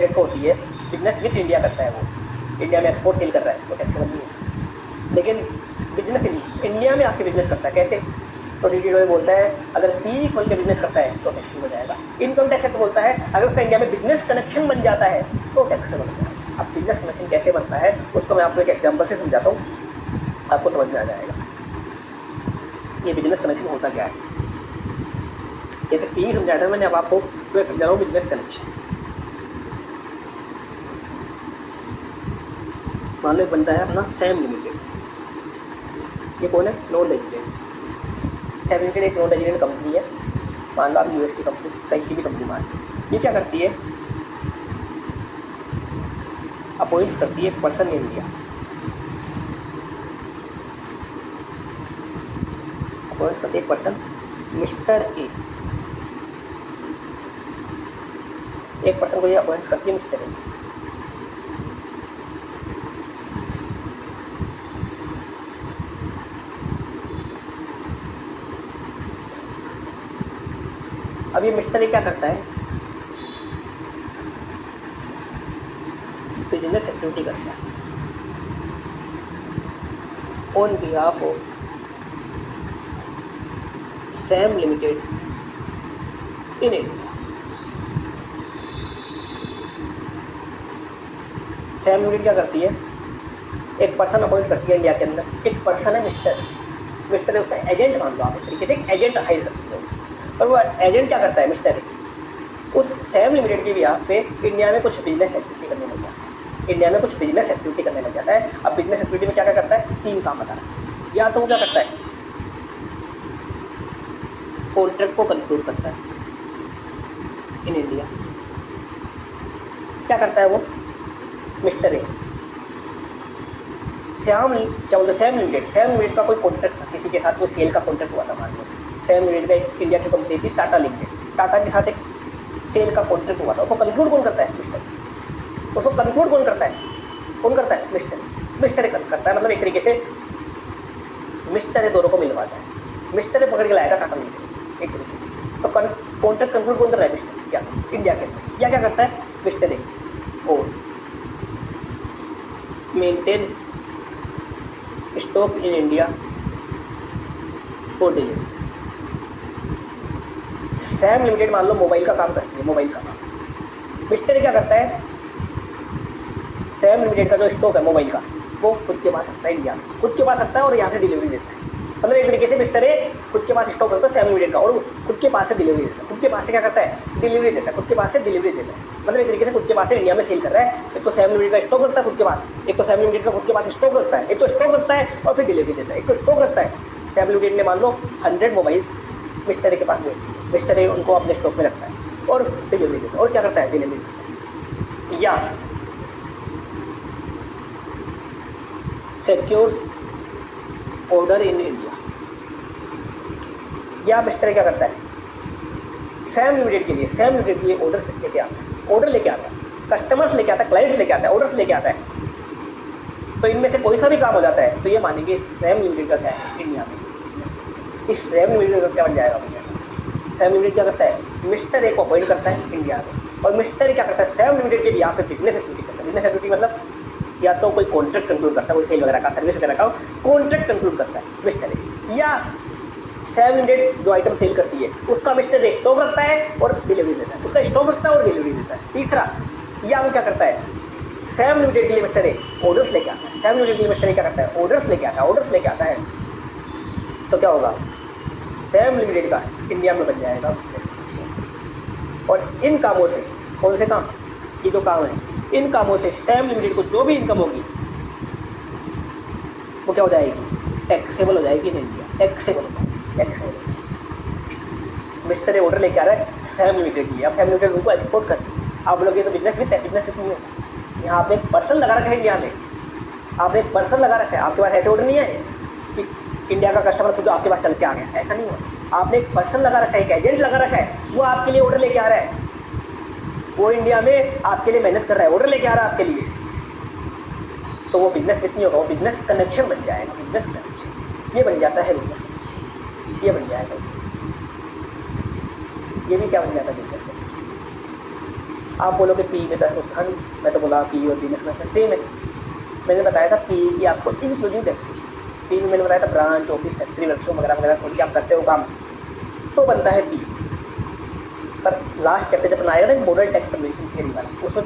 Limited को होती है, बिजनेस विथ इंडिया करता है, वो इंडिया में एक्सपोर्ट सेल कर रहा है तो टैक्सेबल नहीं है। लेकिन बिजनेस इंडिया में आके बिजनेस करता है कैसे, तो DTI बोलता है अगर पी खोल के बिजनेस करता है तो टैक्सेबल हो जाएगा। इनकम टैक्स एक्ट बोलता है अगर उसका इंडिया में बिजनेस कनेक्शन बन जाता है तो टैक्सेबल हो जाएगा। अब बिजनेस कनेक्शन कैसे बनता है उसको मैं आपको एक एग्जाम्पल से समझाता हूँ, आपको समझ में आ जाएगा ये बिजनेस कनेक्शन होता क्या है। जैसे पी समझाया था मैंने, अब आपको मैं समझा रहा हूँ बिजनेस कनेक्शन। मान लो बनता है अपना सैम लिमिटेड, ये कौन है, नॉन रेजिडेंट। सैम लिमिटेड एक नॉन रेजिडेंट कंपनी है, मान लो आप US की कंपनी, कहीं की भी कंपनी मान लो। ये क्या करती है, अपॉइंट्स करती है एक पर्सन इन इंडिया, अपॉइंट करती है एक पर्सन मिस्टर ए, एक पर्सन को ये अपॉइंट्स करती है मिस्टर ए। अब ये मिस्टर ए क्या करता है, बिजनेस एक्टिविटी करता है on behalf of Sam limited in India. Sam limited क्या करती है, एक पर्सन अपॉइंट करती है इंडिया के अंदर, एक पर्सन है मिस्टर है उसका एजेंट मान लो आप, एक तरीके से एजेंट हायर करती है। और वो एजेंट क्या करता है, मिस्टर है उस सैम लिमिटेड के बिहाफ पे इंडिया में कुछ बिजनेस एक्टिविटी करने लग जाता है, इंडिया में कुछ बिजनेस एक्टिविटी करने लग जाता है। अब बिजनेस एक्टिविटी में क्या क्या करता है, 3 काम बता रहा है। या तो वो क्या करता है, कॉन्ट्रैक्ट को कंक्लूड करता है इन इंडिया, क्या करता है वो मिस्टर ए, सैम लिमिटेड का कोई कॉन्ट्रैक्ट था किसी के साथ, कोई सेल का कॉन्ट्रैक्ट हुआ था मान लो। सैम लिमिटेड का इंडिया की कंपनी थी टाटा लिमिटेड, टाटा के साथ एक सेल का कॉन्ट्रैक्ट हुआ था, उसको कंक्लूड कौन करता है, मिस्टर। उसको कंक्लूड कौन करता है, मिस्टर करता है। मतलब एक तरीके से मिस्टर ए दोनों को मिलवाता है, मिस्टर ए पकड़ के लाएगा टाटा लिमिटेड एक तरीके से। तो कॉन्ट्रैक्ट कंक्लूड कौन कर रहा है, मिस्टर या तो इंडिया के अंदर। या क्या करता है मिस्टर ए, और maintain stock in India for delivery. Sam limited मान लो मोबाइल का काम करती है, मोबाइल का काम, मिस्टर क्या करता है, सैम लिमिटेड का जो स्टॉक है मोबाइल का वो खुद के पास रखता है, इंडिया में खुद के पास रखता है और यहाँ से डिलीवरी देता है। मतलब एक तरीके से मिस्टर ए खुद के पास स्टॉक रखता है सैम लिमिटेड का और खुद के पास से डिलीवरी देता है, खुद के पास से क्या करता है, डिलीवरी देता है, खुद के पास से डिलीवरी देता है। मतलब एक तरीके से खुद के पास से इंडिया में सेल कर रहा है। एक तो सैम लिमिटेड का स्टॉक रखता है खुद के पास, एक तो सैम लिमिटेड का खुद के पास स्टॉक रखता है, एक तो स्टॉक रखता है और फिर डिलीवरी देता है, एक तो स्टॉक रखता है। सैम लिमिटेड ने मान लो 100 मोबाइल्स मिस्टर ए के पास भेज दिए, मिस्टर ए उनको अपने स्टॉक में रखता है और डिलीवरी देता है। और क्या करता है, डिलीवरी देता है। या सिक्योर्स ऑर्डर इन इंडिया, या मिस्टर ए क्या करता है, सैम लिमिटेड के लिए ऑर्डर लेके आता है, कस्टमर्स लेके आता है, क्लाइंट्स लेके आता है, ऑर्डर्स लेके आता है। तो इनमें से कोई सा भी काम हो जाता है तो ये मानेंगे सैम लिमिटेड का क्या है इंडिया में। इस सैम लिमिटेड का क्या बन जाएगा, सैम लिमिटेड क्या करता है, मिस्टर ए को अपॉइंट करता है इंडिया में, और मिस्टर ए क्या करता है, सैम लिमिटेड के भी यहाँ पे बिजनेस एक्टिविटी करता है। बिजनेस एक्टिविटी मतलब या तो कोई कॉन्ट्रैक्ट कंक्लूड करता है, कोई सेल वगैरह का, सर्विस वगैरह का कॉन्ट्रैक्ट कंक्लूड करता है मिस्टर ए, या सैम लिमिटेड जो आइटम सेल करती है उसका मिस्टर ए स्टॉक रखता है और डिलीवरी देता है, उसका स्टॉक रखता है और डिलीवरी देता है। तीसरा, या वो क्या करता है, सैम लिमिटेड के लिए मिस्टर ए ऑर्डर्स लेके आता है, सैम लिमिटेड के लिए मिस्टर ए क्या करता है, ऑर्डर्स लेके आता है। तो क्या होगा, सैम लिमिटेड का इंडिया में बन जाएगा। और इन कामों से, कौन से काम, ये जो काम है, इन कामों से सैम लिमिटेड को जो भी इनकम होगी वो क्या हो जाएगी, टैक्सेबल हो जाएगी इन इंडिया, टैक्सेबल हो जाएगी। मिस्टर ए ऑर्डर लेके आ रहा है सैम लिमिटेड के लिए, अब सैम लिमिटेड उनको एक्सपोर्ट कर, आप बोलोगे तो बिजनेस विथ है, बिजनेस विथ नहीं है। यहाँ आपने एक पर्सन लगा रखा है इंडिया में, आपने एक पर्सन लगा रखा है, आपके पास ऐसे ऑर्डर नहीं है कि इंडिया का कस्टमर खुद आपके पास चल के आ गया, ऐसा नहीं हुआ। आपने एक पर्सन लगा रखा है, एक एजेंट लगा रखा है, वो आपके लिए ऑर्डर लेके आ रहा है, वो इंडिया में आपके लिए मेहनत कर रहा है, ऑर्डर लेके आ रहा है आपके लिए। तो वो बिजनेस विथ नहीं होगा, वो बिजनेस कनेक्शन बन जाएगा, बिजनेस कनेक्शन ये बन जाता है, बिजनेस कनेक्शन ये बन जाएगा, ये भी क्या बन जाता है, बिजनेस कनेक्शन। आप बोलोगे पी में तो है हिंदुस्तान, मैं तो बोला पी और बिजनेस कनेक्शन सेम है। मैंने बताया था पी की आपको इंक्लूडिंग डेफिनेशन, पी में मैंने बताया था ब्रांच, ऑफिस, फैक्ट्री, वर्कशॉप वगैरह वगैरह खोल के आप करते हो काम, तो बनता है पी। पर लास्ट चैप्टर जब बनाएगा ना मॉडल टैक्स कन्वर्जन थियरी वाला, उसमें